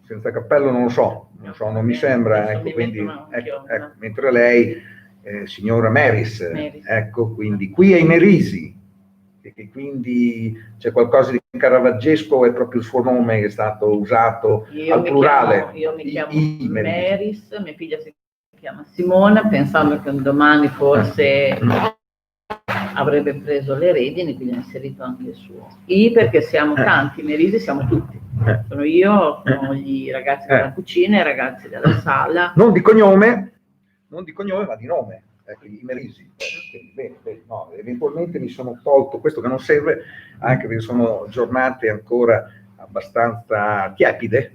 senza cappello non lo so, non mi sembra, ecco, quindi, ecco, mentre lei, signora Meris, ecco, quindi qui è Imerisi, e quindi c'è qualcosa di caravaggesco, è proprio il suo nome che è stato usato al plurale. Io mi chiamo Meris, mia figlia si chiama Simona, pensando che un domani forse avrebbe preso le redini, quindi ha inserito anche il suo. Perché siamo tanti, Merisi siamo tutti. Sono io, sono gli ragazzi della cucina, i ragazzi della sala. Non di cognome, ma di nome. Ecco, i Merisi. Bene, no, eventualmente mi sono tolto questo che non serve, anche perché sono giornate ancora abbastanza tiepide,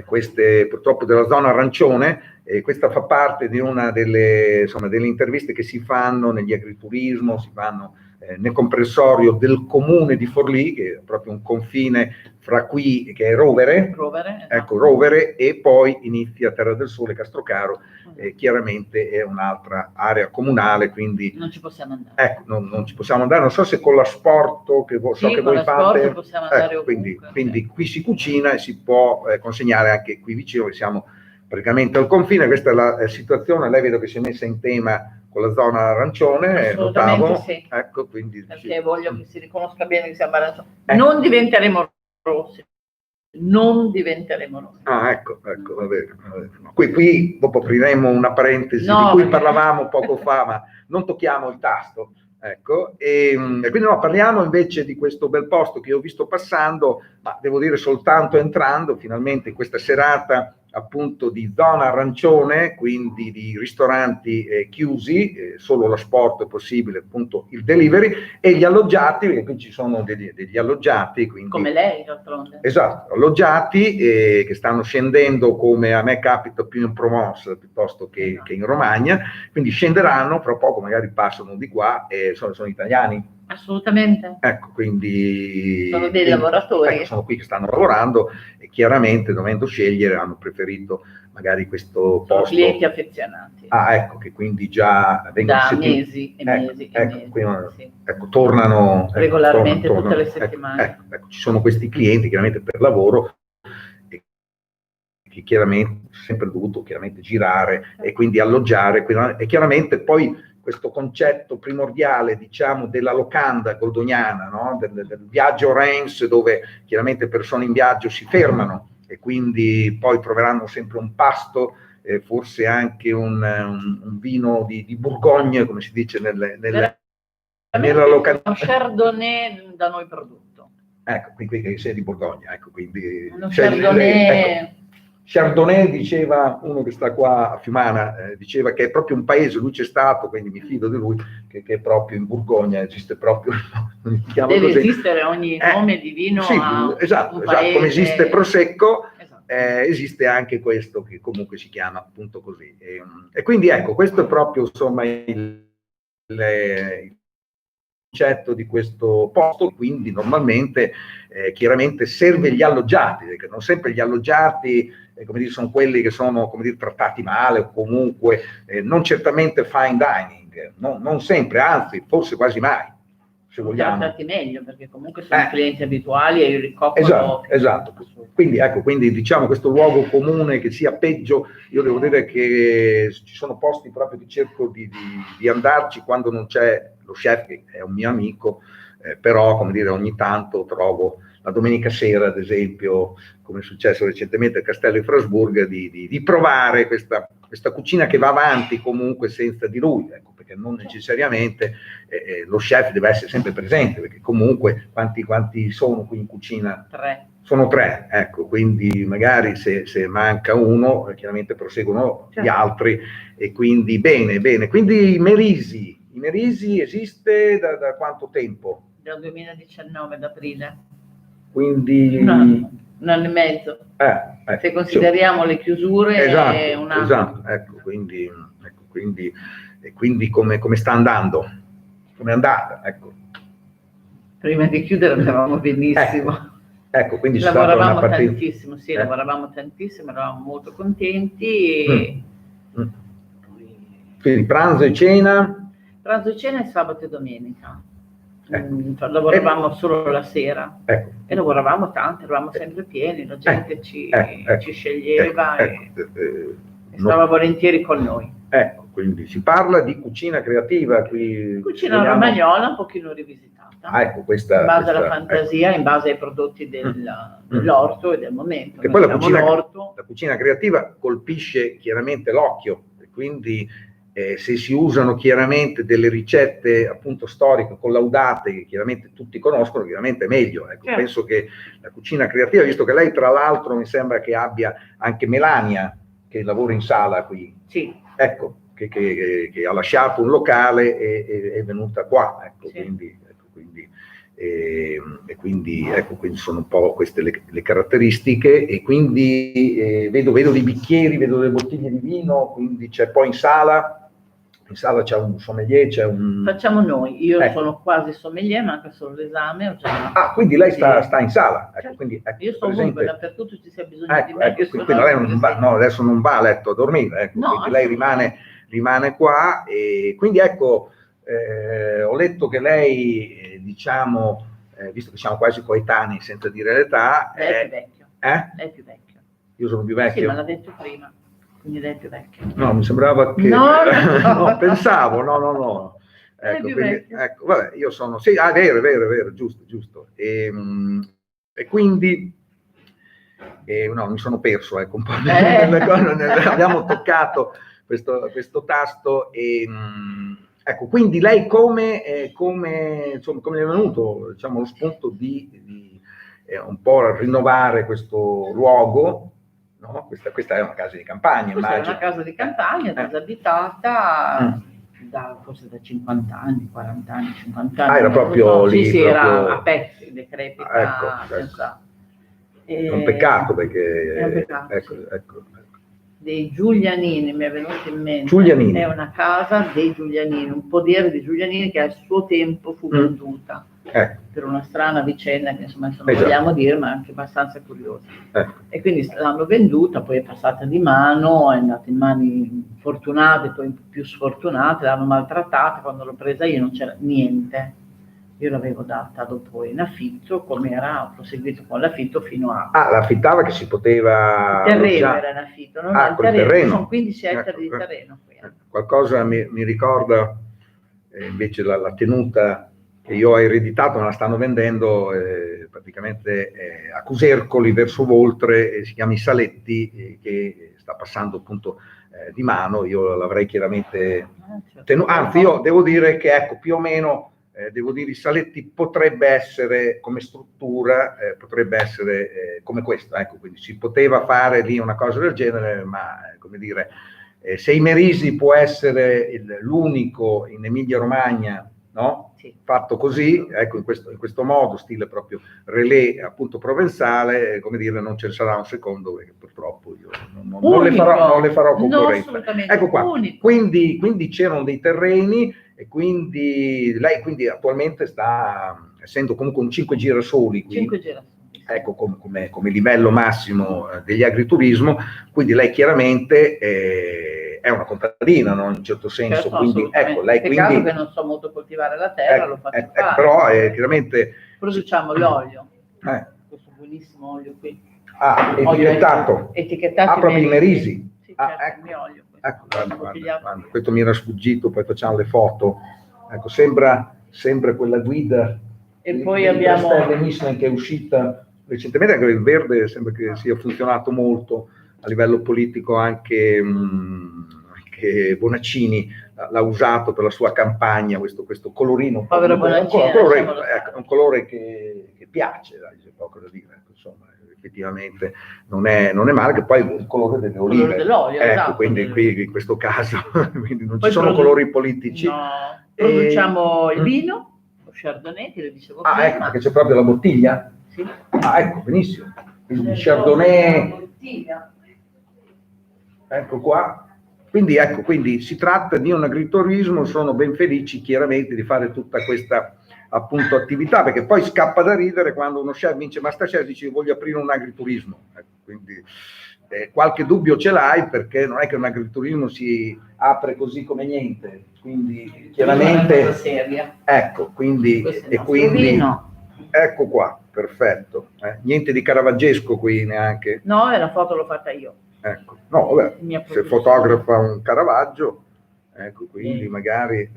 queste purtroppo della zona arancione, e questa fa parte di una delle interviste che si fanno negli agriturismo, si fanno nel comprensorio del comune di Forlì, che è proprio un confine fra qui, che è Rovere, ecco, Rovere, e poi inizia Terra del Sole, Castrocaro, chiaramente è un'altra area comunale, quindi non ci possiamo andare. Ecco, non ci possiamo andare, non so se con l'asporto che so che voi fate, possiamo andare ovunque, quindi qui si cucina e si può consegnare anche qui vicino, che siamo praticamente al confine. Questa è la situazione. Lei vedo che si è messa in tema con la zona arancione, notavo, sì. Ecco, quindi perché voglio che si riconosca bene che siamo arancioni. Non diventeremo rossi. Non diventeremo rossi. Ah, ecco, va bene. Qui dopo apriremo una parentesi di cui parlavamo poco fa, ma non tocchiamo il tasto. Ecco, e quindi parliamo invece di questo bel posto che ho visto passando, ma devo dire soltanto entrando finalmente in questa serata appunto di zona arancione, quindi di ristoranti chiusi, solo l'asporto è possibile, appunto il delivery, e gli alloggiati, perché qui ci sono degli alloggiati, quindi, come lei d'altronde. Esatto, alloggiati che stanno scendendo, come a me capita più in Provence piuttosto che in Romagna, quindi scenderanno fra poco, magari passano di qua e sono italiani. Assolutamente. Ecco, quindi sono dei lavoratori. Ecco, sono qui che stanno lavorando e chiaramente, dovendo scegliere, hanno preferito magari questo posto. Sono clienti affezionati. Ah, ecco, che quindi già vengono da mesi e mesi e mesi. Quindi, ecco, tornano regolarmente tutte le settimane. Ecco, ci sono questi clienti chiaramente per lavoro che chiaramente sempre dovuto girare e quindi alloggiare, e chiaramente poi questo concetto primordiale, diciamo, della locanda goldoniana, no? del viaggio Reims, dove chiaramente persone in viaggio si fermano e quindi poi troveranno sempre un pasto, forse anche un vino di Bourgogne, come si dice nella locanda. Un Chardonnay da noi prodotto. Ecco, qui che sei di Borgogna, ecco, quindi Chardonnay. Chardonnay, diceva uno che sta qua a Fiumana, diceva che è proprio un paese, lui c'è stato, quindi mi fido di lui, che è proprio in Borgogna, esiste proprio. Deve esistere ogni nome di vino. Sì, esatto, come esiste Prosecco, esiste anche questo che comunque si chiama appunto così. E quindi ecco, questo è proprio insomma il concetto di questo posto, quindi normalmente chiaramente serve gli alloggiati, perché non sempre gli alloggiati come dire, sono quelli che sono, come dire, trattati male o comunque non certamente fine dining, non sempre, anzi forse quasi mai, se vogliamo. Trattati meglio, perché comunque sono clienti abituali e io ricopro. Esatto. Quindi diciamo questo luogo comune che sia peggio, io devo dire che ci sono posti proprio che cerco di andarci quando non c'è lo chef, che è un mio amico, però come dire ogni tanto trovo la domenica sera, ad esempio, come è successo recentemente al Castello di Frasburg, di provare questa cucina che va avanti comunque senza di lui, ecco, perché non necessariamente lo chef deve essere sempre presente, perché comunque quanti sono qui in cucina? 3. Sono 3, ecco, quindi magari se manca uno, chiaramente proseguono gli altri, e quindi bene. Quindi i Merisi esiste da quanto tempo? Dal 2019, ad aprile. Quindi un anno e mezzo. Se consideriamo le chiusure, un anno. Esatto, ecco, quindi come sta andando? Come è andata? Ecco. Prima di chiudere andavamo benissimo. Ecco, quindi lavoravamo tantissimo, lavoravamo tantissimo, eravamo molto contenti. Quindi pranzo e cena? Pranzo e cena è sabato e domenica. lavoravamo solo la sera, ecco. e lavoravamo tanto, eravamo sempre pieni, la gente ci sceglieva e stava volentieri con noi. Ecco, quindi si parla di cucina creativa qui. Cucina romagnola un pochino rivisitata, ecco, questa, in base alla ecco. fantasia, in base ai prodotti dell'orto e del momento. Che poi la cucina creativa colpisce chiaramente l'occhio, e quindi se si usano chiaramente delle ricette appunto storiche collaudate che chiaramente tutti conoscono, chiaramente è meglio. Ecco, certo. Penso che la cucina creativa, visto che lei tra l'altro mi sembra che abbia anche Melania che lavora in sala qui, sì. Ecco, che ha lasciato un locale e è venuta qua, ecco, sì. quindi sono un po' queste le caratteristiche, e quindi vedo dei bicchieri, vedo delle bottiglie di vino, quindi c'è poi in sala c'è un sommelier, Facciamo noi, io sono quasi sommelier, manca solo l'esame. Quindi lei sta in sala, ecco, certo. quindi, io sono ovunque, dappertutto ci sia bisogno di me. Quindi lei adesso non va a letto a dormire, ecco, no, quindi lei rimane qua, e quindi ecco, ho letto che lei, diciamo, visto che siamo quasi coetanei senza dire l'età, lei è più vecchio. Lei è più vecchio. Io sono più vecchio? Sì, ma l'ha detto prima. Quindi lei è più vecchio. No, mi sembrava che... No. Pensavo, no. Ecco, vabbè, io sono... Sì, è vero, giusto. E quindi... no, mi sono perso, ecco, un po' nelle cose, abbiamo toccato questo tasto, e... ecco, quindi lei come è venuto, diciamo, lo spunto di un po' rinnovare questo luogo? No? Questa è una casa di campagna, immagino. Questa è una casa di campagna, disabitata forse da 50 anni, 40 anni, 50 anni. Era proprio lì? Sì, era a pezzi, decrepita. È un peccato, perché... È un peccato, ecco. Dei Giulianini, mi è venuto in mente. Giulianini. È una casa dei Giulianini, un podere di Giulianini che al suo tempo fu venduta. Per una strana vicenda che insomma non vogliamo dire, ma anche abbastanza curiosa. E quindi l'hanno venduta, poi è passata di mano, è andata in mani fortunate, poi più sfortunate, l'hanno maltrattata. Quando l'ho presa io non c'era niente, io l'avevo data dopo in affitto, come era, ho proseguito con l'affitto fino a... l'affittava che si poteva... Il terreno era in affitto, non il terreno. Sono 15 ettari di terreno qui. Qualcosa mi ricorda invece la tenuta che io ho ereditato, me la stanno vendendo praticamente a Cusercoli verso Voltre, si chiama I Saletti, che sta passando appunto di mano. Io l'avrei chiaramente tenuto, anzi io devo dire che ecco, più o meno devo dire, I Saletti potrebbe essere come struttura, potrebbe essere come questo, ecco, quindi si poteva fare lì una cosa del genere, ma come dire, se I Merisi può essere l'unico in Emilia Romagna, no? Sì. Fatto così, ecco, in questo modo, stile proprio relè appunto provenzale, come dire, non ce ne sarà un secondo, perché purtroppo io non le farò concorrenza. No, ecco qua, quindi c'erano dei terreni, e quindi lei attualmente sta, essendo comunque un 5 girasoli qui, 5 girasoli. Ecco, come livello massimo degli agriturismo, quindi lei chiaramente è una contadina, no? In un certo senso, certo, quindi ecco, lei peccato che non so molto coltivare la terra, lo faccio fare. Però chiaramente produciamo l'olio, questo buonissimo olio qui. Etichettato proprio I Merisi. Sì, certo, il mio olio. Guarda, questo mi era sfuggito, poi facciamo le foto. Ecco, sembra quella guida. E poi abbiamo Michelin che è uscita recentemente, anche il verde sembra che sia funzionato molto a livello politico, anche Bonaccini l'ha usato per la sua campagna, questo colorino. Povero Bonaccini, un colore che piace, c'è poco da dire, insomma, effettivamente non è male, che poi il colore delle olive. Il colore dell'olio, ecco, esatto, quindi qui in questo caso quindi non ci sono colori politici. No, produciamo il vino, lo Chardonnay, che lo dicevo prima. Ecco, perché c'è proprio la bottiglia? Sì. Ecco, benissimo. Quindi Chardonnay. Ecco qua. Quindi si tratta di un agriturismo, sono ben felici chiaramente di fare tutta questa appunto attività, perché poi scappa da ridere quando uno chef vince MasterChef e dice voglio aprire un agriturismo. Quindi qualche dubbio ce l'hai, perché non è che un agriturismo si apre così come niente, quindi chiaramente seria. ecco, quindi ecco qua, perfetto. Niente di caravaggesco qui neanche. No, la foto l'ho fatta io. Ecco, no, vabbè, se fotografa un Caravaggio, ecco, quindi magari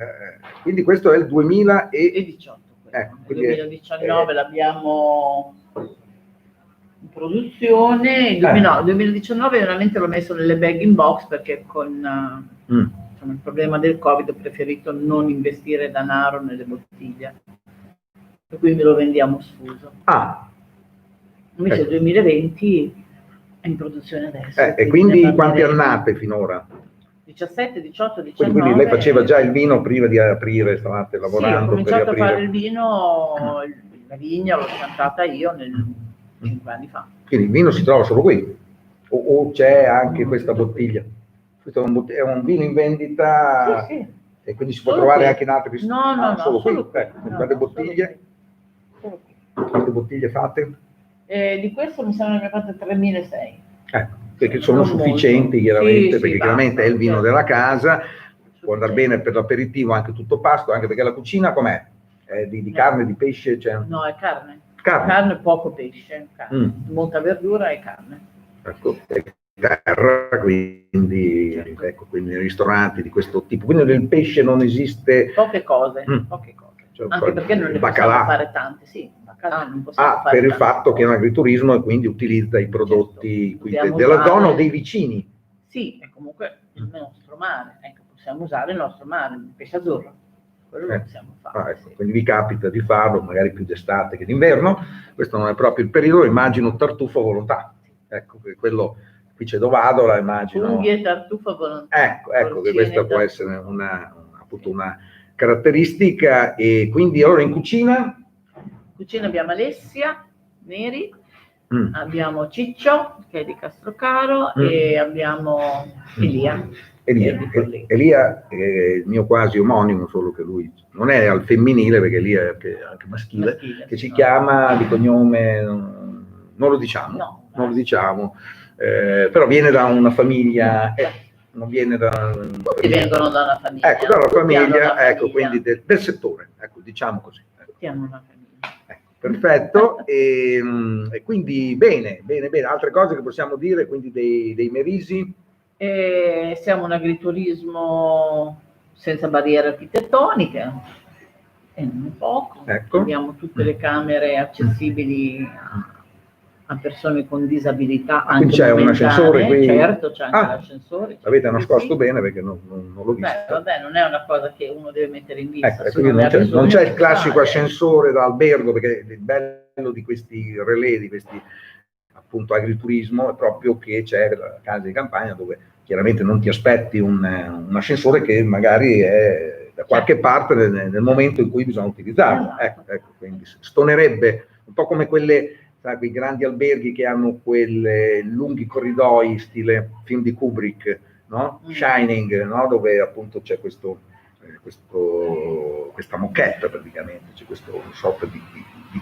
quindi questo è il 2018. Ecco, il 2019 l'abbiamo in produzione, il 2019 veramente l'ho messo nelle bag in box, perché con il problema del Covid ho preferito non investire denaro nelle bottiglie, e quindi lo vendiamo sfuso. Invece il 2020 è in produzione adesso. E quindi quante annate finora? 17, 18, 19. Quindi lei faceva già il vino prima di aprire, stavate lavorando per riaprire? Sì, ho cominciato a fare il vino, la vigna l'ho piantata io 5 anni fa. Quindi il vino si trova solo qui? O c'è anche questa bottiglia? Questo è un vino in vendita? Sì. E quindi si può trovare anche in altri ristoranti? No, solo qui? Quante bottiglie? Quante bottiglie fate? Di questo mi sembra che ne fate 3.600. Perché sono sufficienti chiaramente, perché chiaramente è il vino della casa, può andare bene per l'aperitivo, anche tutto pasto, anche perché la cucina com'è? Di carne, di pesce? No, è carne. Carne. Carne, poco pesce, molta verdura e carne. Ecco, terra, quindi, ecco, quindi nei ristoranti di questo tipo. Quindi del pesce non esiste? Poche cose. Cioè, anche perché non ne possiamo fare tante, non possiamo fare per il fatto che è un agriturismo e quindi utilizza i prodotti della zona o dei vicini. Sì, e comunque il nostro mare, possiamo usare il nostro mare, il pesce azzurro. Quello lo possiamo fare. Quindi vi capita di farlo, magari più d'estate che d'inverno, questo non è proprio il periodo, immagino tartufo a volontà. Ecco, quello qui c'è Dovadola, immagino. Unghie e tartufo a volontà. Ecco che questa può essere appunto una caratteristica. E quindi allora in cucina? In cucina abbiamo Alessia Neri, abbiamo Ciccio, che è di Castrocaro, e abbiamo Elia. Elia è il mio quasi omonimo, solo che lui non è al femminile, perché Elia è anche maschile, che si chiama di cognome, non lo diciamo, però viene da una famiglia, non viene da... Tutti vengono da una famiglia. Ecco, da una famiglia, quindi del settore, diciamo così. Siamo una famiglia. Perfetto, e quindi bene, altre cose che possiamo dire, quindi dei Merisi? Siamo un agriturismo senza barriere architettoniche, e non è poco. Abbiamo tutte le camere accessibili a persone con disabilità. Quindi c'è un ascensore qui? Certo, c'è anche l'ascensore. L'avete nascosto bene, perché non l'ho visto. Non è una cosa che uno deve mettere in vista. Non c'è il classico ascensore da albergo, perché il bello di questi relè, di questi appunto agriturismo, è proprio che c'è la casa di campagna dove chiaramente non ti aspetti un ascensore che magari è da qualche parte nel momento in cui bisogna utilizzarlo. Ecco, quindi stonerebbe un po' come quei grandi alberghi che hanno quei lunghi corridoi stile film di Kubrick, no? Shining, no? Dove appunto c'è questa moquette praticamente, c'è questo sorta di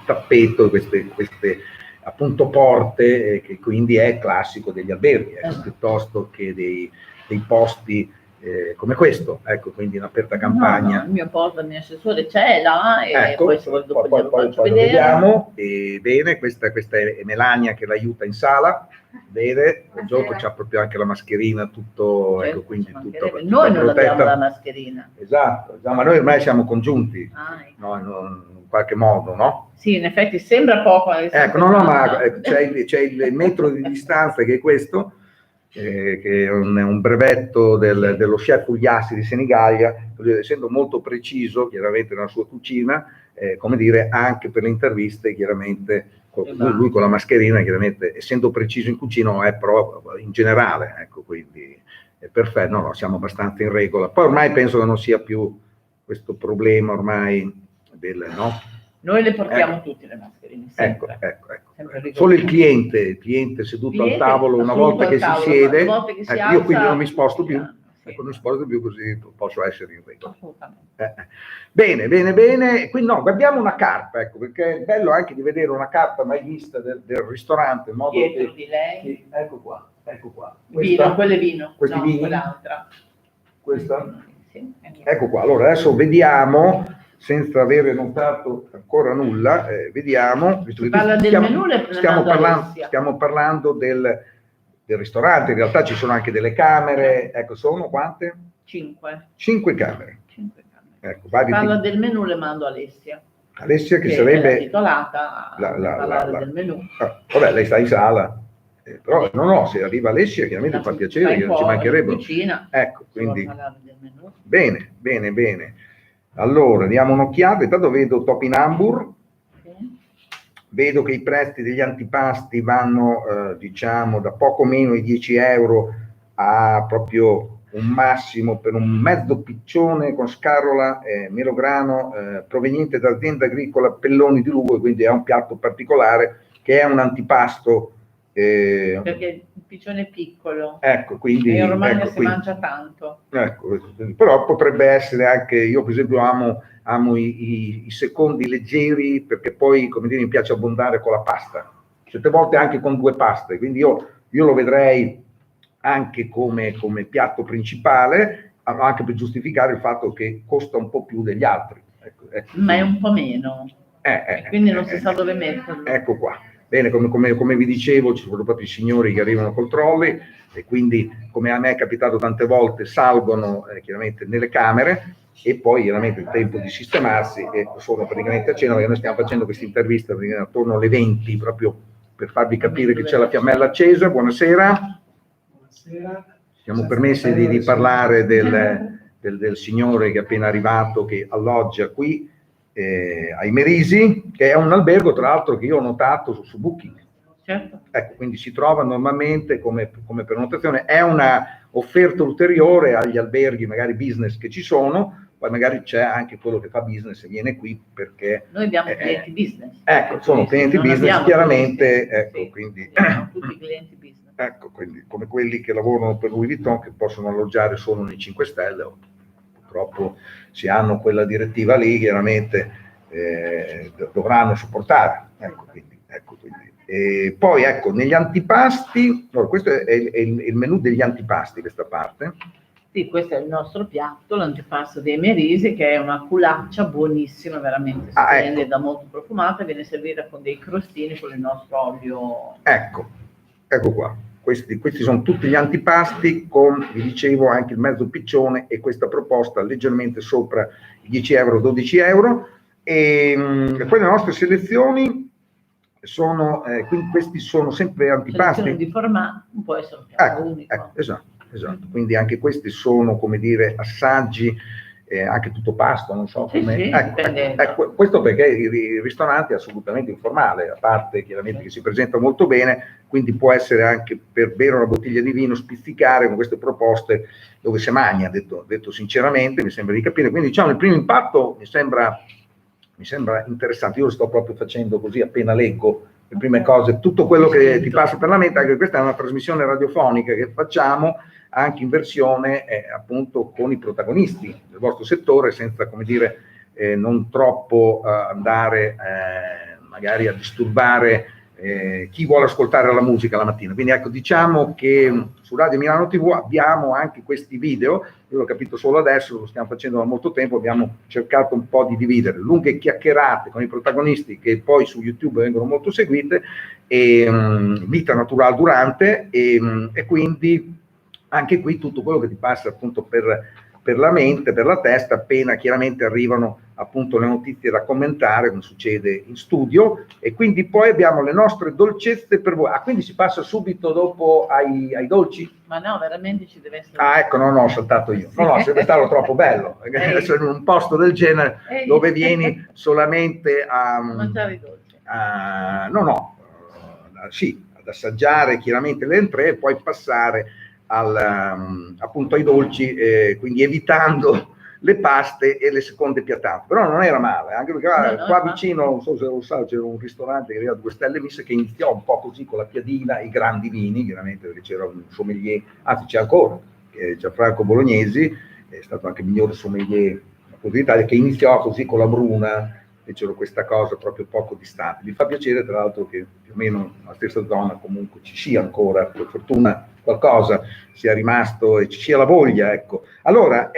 tappeto, queste appunto porte, che quindi è classico degli alberghi, piuttosto che dei posti come questo, quindi in aperta campagna. No, il mio posto, il mio assessore c'è là, e poi se vuoi dopo glielo faccio poi vedere. Lo vediamo, e bene, questa è Melania che l'aiuta in sala, vede, il gioco c'ha proprio anche la mascherina, tutto, certo, quindi tutta noi non abbiamo la mascherina. Esatto, ma noi ormai siamo congiunti, no, in qualche modo, no? Sì, in effetti sembra poco. Ma c'è il metro di distanza, che è questo, che è un brevetto dello chef Pugliasi di Senigallia, essendo molto preciso chiaramente nella sua cucina, come dire, anche per le interviste, chiaramente lui con la mascherina, chiaramente essendo preciso in cucina, è proprio in generale, ecco, quindi è perfetto, no, siamo abbastanza in regola. Poi ormai penso che non sia più questo problema ormai no? Noi le portiamo tutte le mascherine, sempre. Ecco. Solo il cliente seduto al tavolo, una volta che si siede, io quindi non mi sposto più, sì. Ecco, non si sposa più, così posso essere in regola. Assolutamente. Bene, bene, bene. Quindi no, guardiamo una carta, ecco, perché è bello anche di vedere una carta mai vista del ristorante, in modo Dietro di lei. ecco qua, ecco qua. Vino, quello è vino. Questi no, vini? Quell'altra. Questa? Sì, ecco qua, allora adesso vediamo, senza avere notato ancora nulla, vediamo. Si parla del menù, stiamo parlando del ristorante, in realtà ci sono anche delle camere, ecco, sono quante? 5. 5 camere. 5 camere. Ecco, Si parla del menù, le mando Alessia. Alessia che sarebbe è la titolata a parlare del menù. Vabbè, lei sta in sala, però no, se arriva Alessia chiaramente fa piacere, che ci mancherebbe. Ecco, quindi del menù. Bene, bene, bene. Allora, diamo un'occhiata. Intanto vedo Topinambur. Vedo che i prezzi degli antipasti vanno, diciamo, da poco meno di 10 euro a proprio un massimo per un mezzo piccione con scarola, melograno, proveniente da azienda agricola Pelloni di Lugo, quindi è un piatto particolare che è un antipasto. Perché il piccione è piccolo, ecco, quindi, e in Romagna si mangia tanto. Ecco, però potrebbe essere anche, io per esempio amo i secondi leggeri, perché poi, come dire, mi piace abbondare con la pasta, certe volte anche con 2 paste, quindi io lo vedrei anche come piatto principale, anche per giustificare il fatto che costa un po' più degli altri. Ecco. Ma è un po' meno, quindi non si sa dove metterlo. Ecco qua. Bene, come vi dicevo, ci sono proprio i signori che arrivano col trolley e quindi, come a me è capitato tante volte, salgono chiaramente nelle camere e poi chiaramente il tempo di sistemarsi e sono praticamente a cena, perché noi stiamo facendo questa intervista attorno alle 20, proprio per farvi capire che c'è la fiammella accesa. Buonasera. Buonasera. Siamo permessi di parlare del signore che è appena arrivato, che alloggia qui ai Merisi, che è un albergo tra l'altro che io ho notato su Booking. Certo. Ecco, quindi si trova normalmente come prenotazione, è una offerta ulteriore agli alberghi magari business che ci sono, poi magari c'è anche quello che fa business e viene qui perché noi abbiamo clienti business. Ecco, sono clienti business chiaramente, ecco, sì, quindi tutti i clienti business. Ecco, quindi come quelli che lavorano per Louis Vuitton, che possono alloggiare solo nei 5 Stelle. Purtroppo si hanno quella direttiva lì, chiaramente dovranno sopportare. Ecco, quindi. E poi ecco, negli antipasti, questo è il menù degli antipasti, questa parte. Sì, questo è il nostro piatto, l'antipasto dei Merisi, che è una culaccia buonissima, veramente splendida, ecco. Molto profumata, viene servita con dei crostini con il nostro olio. Ecco qua. Questi sono tutti gli antipasti con, vi dicevo, anche il mezzo piccione e questa proposta leggermente sopra i 10 euro, 12 euro. E poi le nostre selezioni sono, quindi questi sono sempre antipasti. Selezione di formato, non può essere un piatto unico. Ecco, esatto. Quindi anche questi sono, come dire, assaggi, anche tutto pasto, non so come. Sì, ecco, questo perché il ristorante è assolutamente informale, a parte chiaramente che si presenta molto bene, quindi può essere anche per bere una bottiglia di vino, spizzicare con queste proposte dove si magna, detto sinceramente, mi sembra di capire. Quindi diciamo il primo impatto mi sembra interessante. Io lo sto proprio facendo così, appena leggo le prime cose, tutto quello che ti passa per la mente, anche questa è una trasmissione radiofonica che facciamo anche in versione appunto con i protagonisti del vostro settore, senza, come dire, non troppo andare magari a disturbare chi vuole ascoltare la musica la mattina. Quindi ecco, diciamo che su Radio Milano TV abbiamo anche questi video, io l'ho capito solo adesso, lo stiamo facendo da molto tempo, abbiamo cercato un po' di dividere lunghe chiacchierate con i protagonisti che poi su YouTube vengono molto seguite, e vita naturale durante, e quindi anche qui tutto quello che ti passa appunto per la mente, per la testa, appena chiaramente arrivano appunto le notizie da commentare, come succede in studio, e quindi poi abbiamo le nostre dolcezze per voi. Quindi si passa subito dopo ai dolci? Ma no, veramente ci deve essere. Ecco, no, ho saltato io. No, sarebbe stato troppo bello. Adesso in un posto del genere dove vieni solamente a mangiare i dolci. Sì, ad assaggiare chiaramente le entrée e poi passare appunto ai dolci, quindi evitando le paste e le seconde piattate. Però non era male, anche perché qua vicino, non so se lo sa, c'era un ristorante che aveva 2 stelle misse, che iniziò un po' così con la piadina e i grandi vini, chiaramente perché c'era un sommelier, anzi c'è ancora Gianfranco Bolognesi, è stato anche il migliore sommelier d'Italia, che iniziò così con la Bruna, fecero questa cosa proprio poco distante. Mi fa piacere tra l'altro che più o meno nella stessa zona comunque ci sia ancora, per fortuna, qualcosa sia rimasto e ci sia la voglia, ecco. Allora,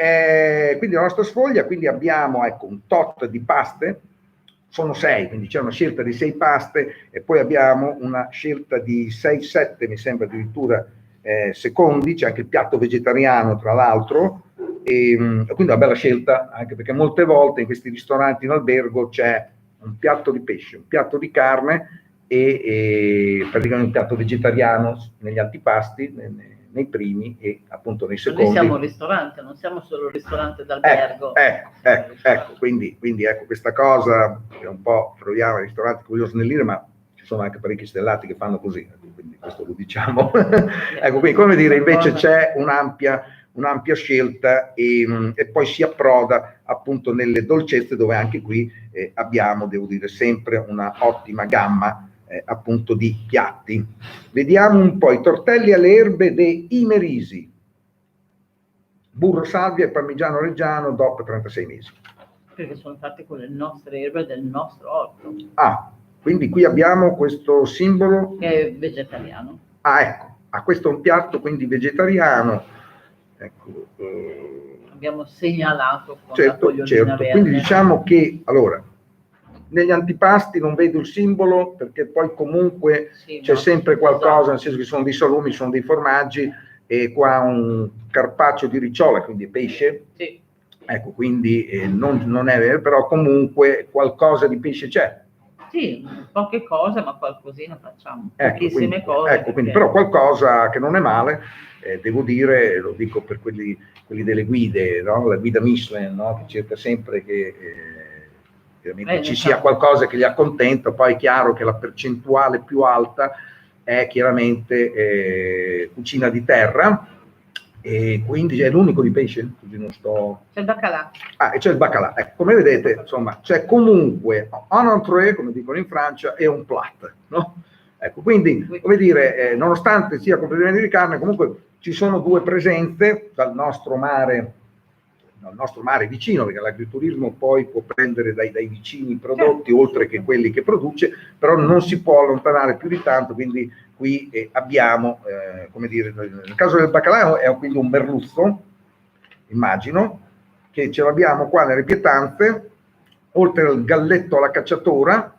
quindi la nostra sfoglia, quindi abbiamo, ecco, un tot di paste, sono 6, quindi c'è una scelta di 6 paste e poi abbiamo una scelta di 6-7, mi sembra addirittura secondi, c'è anche il piatto vegetariano tra l'altro, e quindi una bella scelta, anche perché molte volte in questi ristoranti in albergo c'è un piatto di pesce, un piatto di carne e praticamente un piatto vegetariano negli antipasti, nei primi e appunto nei secondi. Noi siamo un ristorante, non siamo solo un ristorante d'albergo. Ecco, quindi ecco questa cosa che un po' troviamo ai ristoranti, voglio snellire, ma ci sono anche parecchi stellati che fanno così, quindi questo lo diciamo. Ecco, quindi come dire, invece c'è un'ampia scelta e poi si approda appunto nelle dolcezze, dove anche qui abbiamo, devo dire, sempre una ottima gamma appunto di piatti. Vediamo un po' i tortelli alle erbe dei Imerisi, burro, salvia e parmigiano reggiano DOP 36 mesi. Perché sono fatti con le nostre erbe del nostro orto. Ah, quindi qui abbiamo questo simbolo che è vegetariano. Ah, ecco, questo è un piatto quindi vegetariano. Ecco, abbiamo segnalato con certo, la fogliolina verde. Quindi diciamo che allora negli antipasti non vedo il simbolo, perché poi comunque c'è sempre qualcosa, esatto, nel senso che sono dei salumi, sono dei formaggi, e qua un carpaccio di ricciola, quindi pesce. Sì. Ecco, quindi non è vero, però comunque qualcosa di pesce c'è. Sì, poche cose, ma qualcosina facciamo. Pochissime cose. Ecco, quindi però qualcosa che non è male, devo dire, lo dico per quelli delle guide, no? La guida Michelin, no? Che cerca sempre che ci sia qualcosa che li accontenta. Poi è chiaro che la percentuale più alta è chiaramente cucina di terra, e quindi è l'unico di pesce? C'è il baccalà. E c'è il baccalà. Ecco, come vedete, insomma, c'è comunque un entrée, come dicono in Francia, e un plat, no? Ecco, quindi, come dire, nonostante sia completamente di carne, comunque ci sono due presenze dal nostro mare vicino, perché l'agriturismo poi può prendere dai vicini prodotti, oltre che quelli che produce, però non si può allontanare più di tanto, quindi qui abbiamo, come dire, nel caso del baccalà è quindi un merluzzo, immagino, che ce l'abbiamo qua nelle pietanze, oltre al galletto alla cacciatora,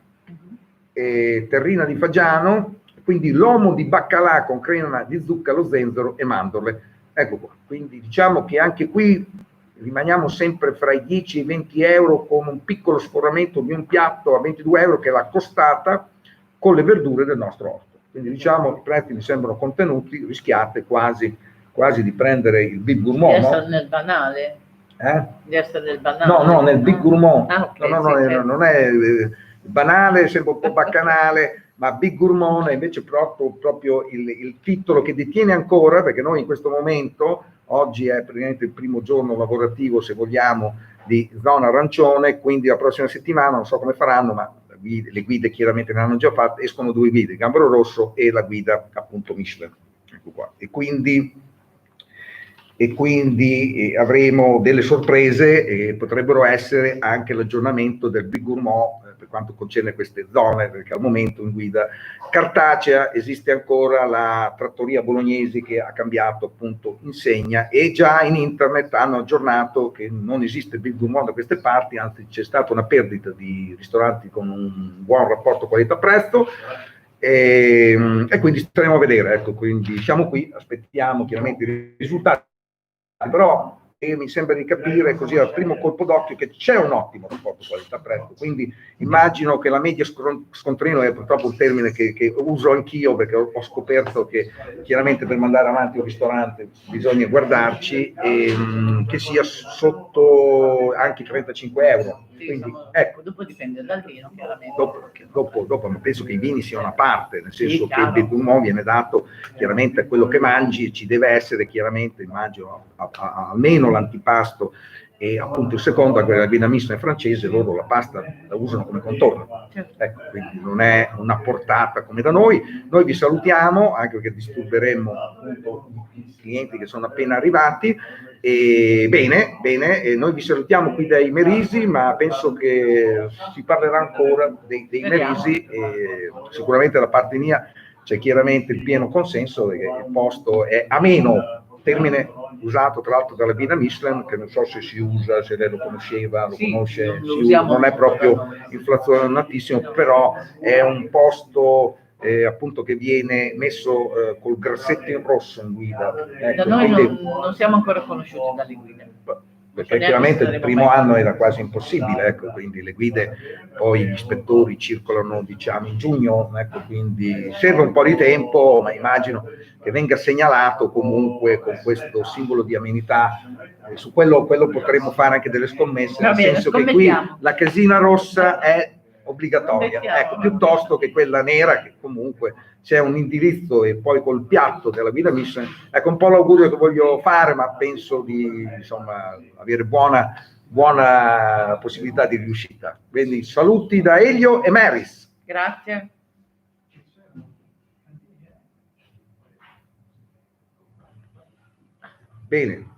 terrina di fagiano, quindi lomo di baccalà con crema di zucca, lo zenzero e mandorle. Ecco qua, quindi diciamo che anche qui rimaniamo sempre fra i 10 e i 20 euro, con un piccolo sforamento di un piatto a 22 euro che è la costata con le verdure del nostro orto. Quindi diciamo i prezzi mi sembrano contenuti, rischiate quasi di prendere il Bib Gourmand. Di essere nel banale? Di essere nel banale? No, nel Bib Gourmand. Okay, certo. Non è banale, sembra un po' baccanale, ma Bib Gourmand è invece proprio il titolo che detiene ancora, perché noi in questo momento, oggi è praticamente il primo giorno lavorativo, se vogliamo, di zona arancione, quindi la prossima settimana non so come faranno, ma le guide chiaramente ne hanno già fatte, escono due guide, il Gambero Rosso e la guida appunto Michelin. Ecco qua. E quindi avremo delle sorprese, e potrebbero essere anche l'aggiornamento del Bib Gourmand per quanto concerne queste zone, perché al momento in guida cartacea esiste ancora la trattoria Bolognesi, che ha cambiato appunto insegna, e già in internet hanno aggiornato che non esiste il Bib Gourmand da queste parti, anzi c'è stata una perdita di ristoranti con un buon rapporto qualità-prezzo. E quindi staremo a vedere, ecco, quindi siamo qui, aspettiamo chiaramente i risultati, però mi sembra di capire così al primo colpo d'occhio che c'è un ottimo rapporto qualità-prezzo, quindi immagino che la media scontrino è purtroppo un termine che uso anch'io, perché ho scoperto che chiaramente per mandare avanti un ristorante bisogna guardarci, che sia sotto anche i 35 euro. Quindi, ecco, dopo dipende dal vino, chiaramente. Dopo ma penso che i vini siano una parte, nel senso che il Bib Gourmand viene dato chiaramente a quello che mangi, e ci deve essere chiaramente, immagino, almeno l'antipasto e appunto il secondo, anche la Via Michelin francese, loro la pasta la usano come contorno. Ecco, quindi non è una portata come da noi. Noi vi salutiamo, anche perché disturberemo appunto i clienti che sono appena arrivati. E bene, e noi vi salutiamo qui dai Merisi, ma penso che si parlerà ancora dei Merisi, e sicuramente da parte mia c'è chiaramente il pieno consenso che il posto è ameno, termine usato tra l'altro dalla Via Michelin, che non so se si usa, se lei lo conosceva, lo conosce, non è proprio inflazionatissimo, però è un posto appunto che viene messo col grassetto in rosso in guida. Da noi non siamo ancora conosciuti dalle guide. Perché chiaramente il primo anno era quasi impossibile, ecco, quindi le guide, poi gli ispettori circolano diciamo in giugno, ecco, quindi serve un po' di tempo, ma immagino che venga segnalato comunque con questo simbolo di amenità. Su quello potremmo fare anche delle scommesse, nel senso che qui la casina rossa è obbligatoria, ecco, piuttosto che quella nera, che comunque c'è un indirizzo e poi col piatto della Via Michelin. Ecco un po' l'augurio che voglio fare, ma penso di insomma avere buona possibilità di riuscita. Quindi saluti da Elio e Maris. Grazie. Bene.